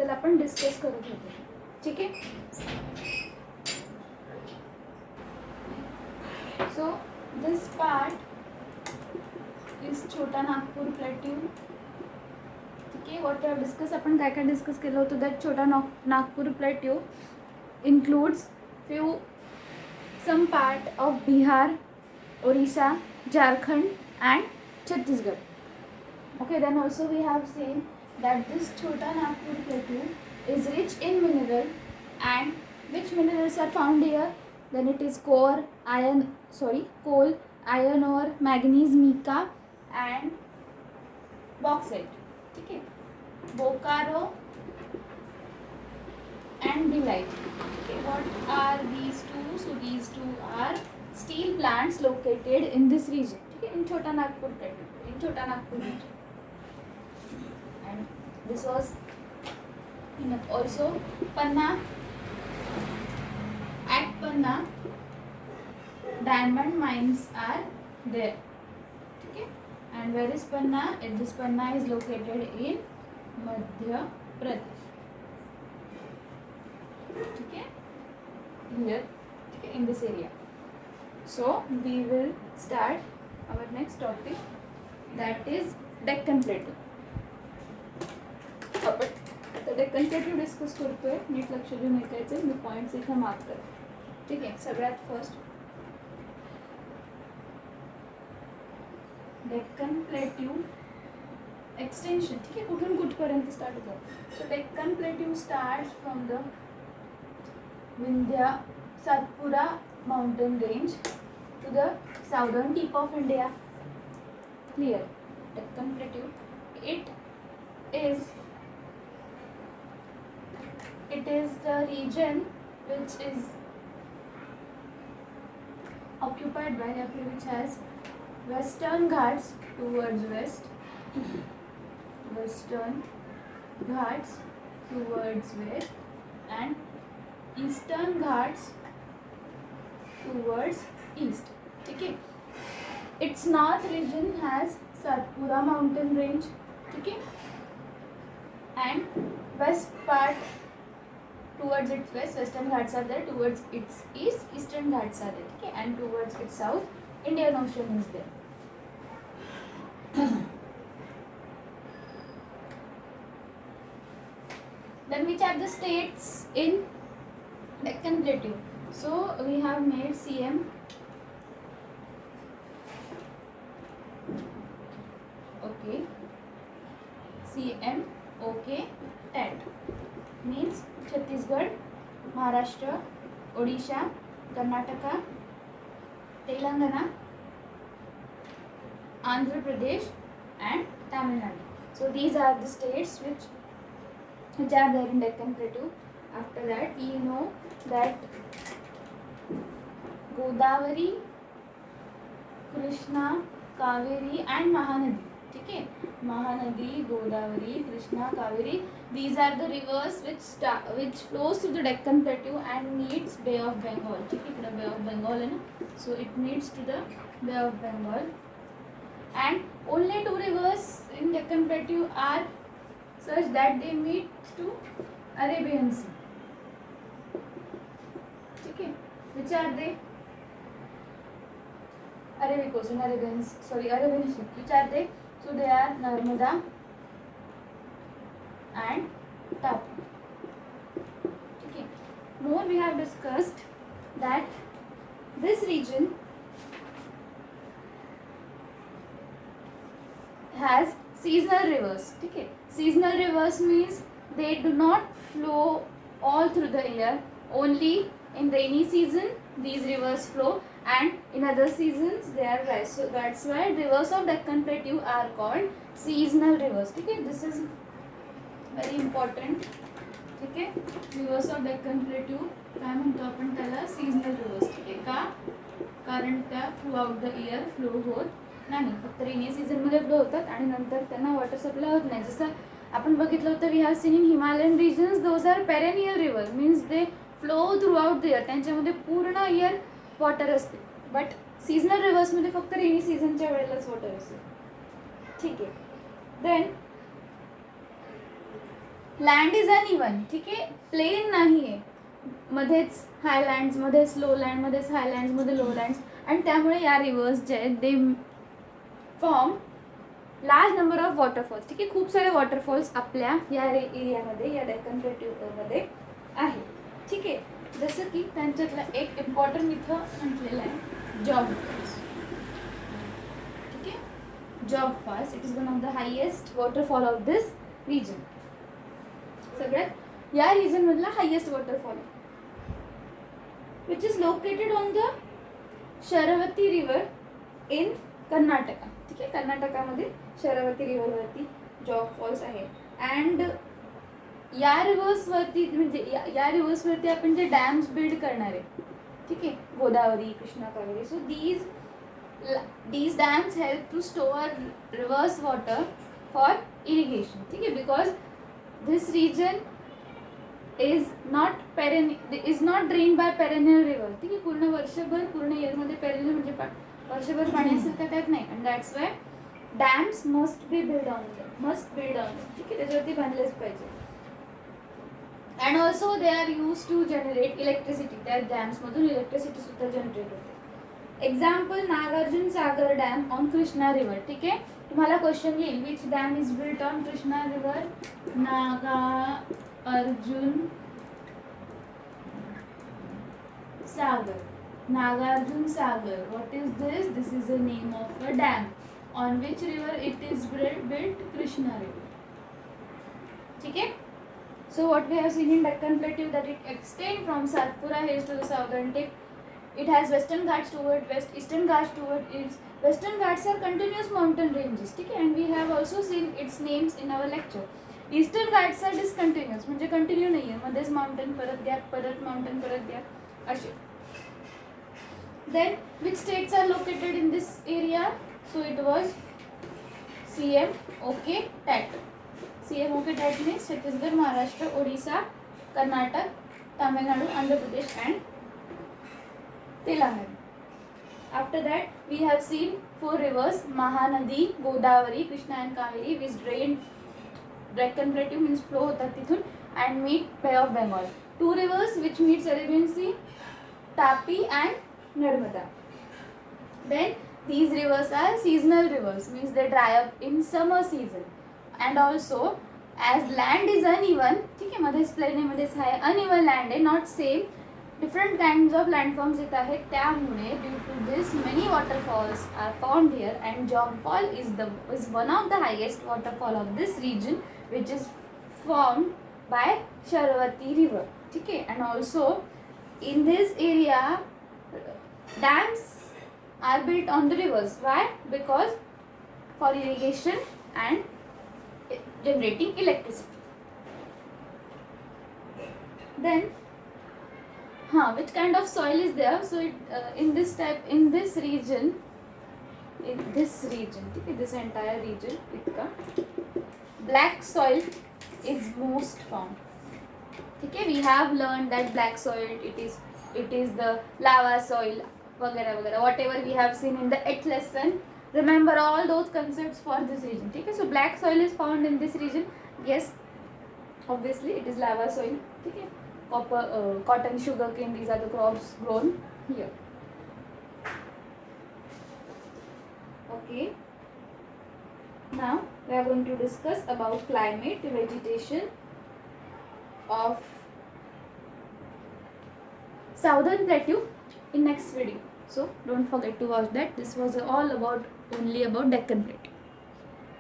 त्याबद्दल आपण डिस्कस करत होतो. ठीक आहे. सो दिस पार्ट इज छोटा नागपूर प्लेट्यू. ठीक आहे. वॉट आर डिस्कस, आपण काय काय डिस्कस केलं होतं. दॅट छोटा Nagpur plateau includes some part of Bihar, Orissa, Jharkhand and Chhattisgarh. Okay, then also we have seen that this Chota Nagpur plateau is rich in mineral, and which minerals are found here? Then it is coal, iron ore, manganese, mica and bauxite. ठीक है. Bokaro and Bhilai. Okay, what are these two? So these two are steel plants located in this region. Okay, in Chota Nagpur plateau, in Chota Nagpur region. And this was enough. Also Panna, at Panna diamond mines are there. Okay, and where is Panna? This Panna is located in Madhya Pradesh. Okay, here, okay, in this area. So we will start our next topic, that is Deccan Plateau. आपण आता Deccan plateau discuss करतोय. NEET लक्ष देऊन ऐकायचं. मी points इथं mark कर. ठीक आहे. सगळ्यात फर्स्ट डेक्कन प्लेट्यू एक्सटेंशन. ठीक आहे. कुठून कुठपर्यंत स्टार्ट होतं. So Deccan plateau start from the Vindhya Satpura mountain range to the southern tip of India. Clear? Deccan Plateau. It is the region which is occupied by, which has western Ghats towards west, western Ghats towards west, and Eastern Ghats towards east. ठीक है. Its north region has Satpura mountain range. ठीक है. And west part towards its west, Western Ghats are there. Towards its east, Eastern Ghats are there. ठीक है. And towards its south, Indian Ocean is there. Then which are the states in Deccan Plateau? So we have made CM. Okay. CM. Okay. TAT means Chhattisgarh, Maharashtra, Odisha, Karnataka, Telangana, Andhra Pradesh and Tamil Nadu. So these are the states which are there in Deccan Plateau. After that, we know that Godavari, Krishna, Kaveri and Mahanadi. ठीक है. Mahanadi, Godavari, Krishna, Kaveri. These are the rivers which flows through the Deccan Plateau and meets Bay of Bengal. ठीक है. इकडे Bay of Bengal है ना. So it meets to the Bay of Bengal. And only two rivers in Deccan Plateau are such that they meet to Arabian Sea. ठीक है. Which are they? Arabic Ocean, Arabian Sea. Which are they? So they are Narmada and Tapi. Okay. More we have discussed that this region has seasonal rivers. ठीक है. Seasonal rivers means they do not flow all through the year. Only in rainy season these rivers flow, and in other seasons they are dry. So that's why rivers of Deccan Plateau are called seasonal rivers. ठीक है. This is very important. ठीक है. Rivers of Deccan Plateau काय म्हणतो आपण त्याला? seasonal rivers. ठीक आहे. का? कारण त्या throughout the year flow होत नाही. फक्त रेनी सीझन मध्ये फ्लो होतात आणि नंतर त्यांना वॉटर सप्लाय होत नाही. जसं आपण बघितलं होतं, we have seen in Himalayan regions those are perennial river, means they flow throughout the year, त्यांच्यामध्ये पूर्ण इयर वॉटर असते. बट सीजनल रिव्हर्समध्ये फक्त रेनी सीझनच्या वेळेलाच वॉटर असते. ठीक आहे. देन लँड इज अनइवन, ठीक आहे, प्लेन नाही आहे, मध्येच हायलँड्स, मध्येच लोलँड, मध्येच हायलँड्स, मध्ये लोलँड्स, आणि त्यामुळे या रिव्हर्स जे आहेत they form large number of waterfalls, ठीक आहे, खूप सारे वॉटरफॉल्स आपल्या या एरियामध्ये, या डेक्कन प्लेट्यूमध्ये आहे, ठीक आहे. जसं की त्यांच्यातला एक इम्पॉर्टंट इथं म्हटलेलं आहे जॉग फॉल्स, ठीक आहे. Jog falls it is one of the highest waterfall of this region, सगळ्यात या रिजन मधला highest waterfall, which is located on the Sharavati river in Karnataka, ठीक आहे. कर्नाटकामध्ये शरावती रिव्हरवरती जॉग फॉल्स आहे. अँड या रिव्हर्सवरती म्हणजे या रिव्हर्सवरती आपण जे डॅम्स बिल्ड करणार आहे, ठीक आहे, गोदावरी, कृष्णा, कावेरी, सो these dams help to store reverse water for irrigation, ठीक आहे, because this region is not drained by perennial river, ठीक आहे. पूर्ण वर्षभर, पूर्ण इयरमध्ये पेरेनियल म्हणजे वर्षभर पाणी असेल का, त्यात नाही, and that's why dams must build on them, ठीक आहे, त्याच्यावरती बांधलेच पाहिजे. And also they are use to generate electricity, त्या डॅम्समधून इलेक्ट्रिसिटी सुद्धा जनरेट होते. Example Nagarjuna Sagar dam on Krishna river, ठीक आहे. तुम्हाला क्वेश्चन येईल, which dam is built on Krishna river? Nagarjuna Sagar. What is this? This is the name of a dam. On which river it is built? Krishna river. ठीक है. So what we have seen in Deccan Plateau that it extends from Satpura Hills to the southern tip. It has western Ghats toward west, eastern Ghats toward east. Western Ghats are continuous mountain ranges, ठीक है, and we have also seen its names in our lecture. Eastern Ghats are discontinuous, म्हणजे continue नाही आहे, मध्येच mountain, परत gap, परत mountain, परत gap असे. Then which states are located in this area? So it was CM OK TAT. CM OK TAT means Chhattisgarh, Maharashtra, Odisha, Karnataka, Tamil Nadu, Andhra Pradesh and Telangana. After that we have seen 4 rivers: Mahanadi, Godavari, Krishna and Kaveri, which drain Deccan Plateau, means flow होतात तिथून and meet Bay of Bengal. 2 rivers which meets Arabian Sea, Tapi and Narmada. Then these rivers are seasonal rivers, means they dry up in summer season. And also as land is uneven, ठीक आहे, मध्येच plane आहे, मध्येच हाय, uneven land आहे, not same, different kinds of landforms येत आहेत, त्यामुळे due to this many waterfalls are found here, and Jog Fall is one of the highest waterfall of this region, which is formed by Sharavati river, ठीक आहे. And also in this area dams are built on the rivers. Why? Because for irrigation and generating electricity. Then which kind of soil is there? So in this region, this entire region, black soil is most found. Okay, we have learned that black soil it is the lava soil, वगैरह, whatever we have seen in the 8th lesson. Remember all those concepts for this region. Okay, so black soil is found in this region. Yes, obviously it is lava soil. Okay, cotton, sugarcane, these are the crops grown here. Okay, now we are going to discuss about climate, vegetation of Southern Plateau in next video. So don't forget to watch that. This was all only about Deccan Plateau.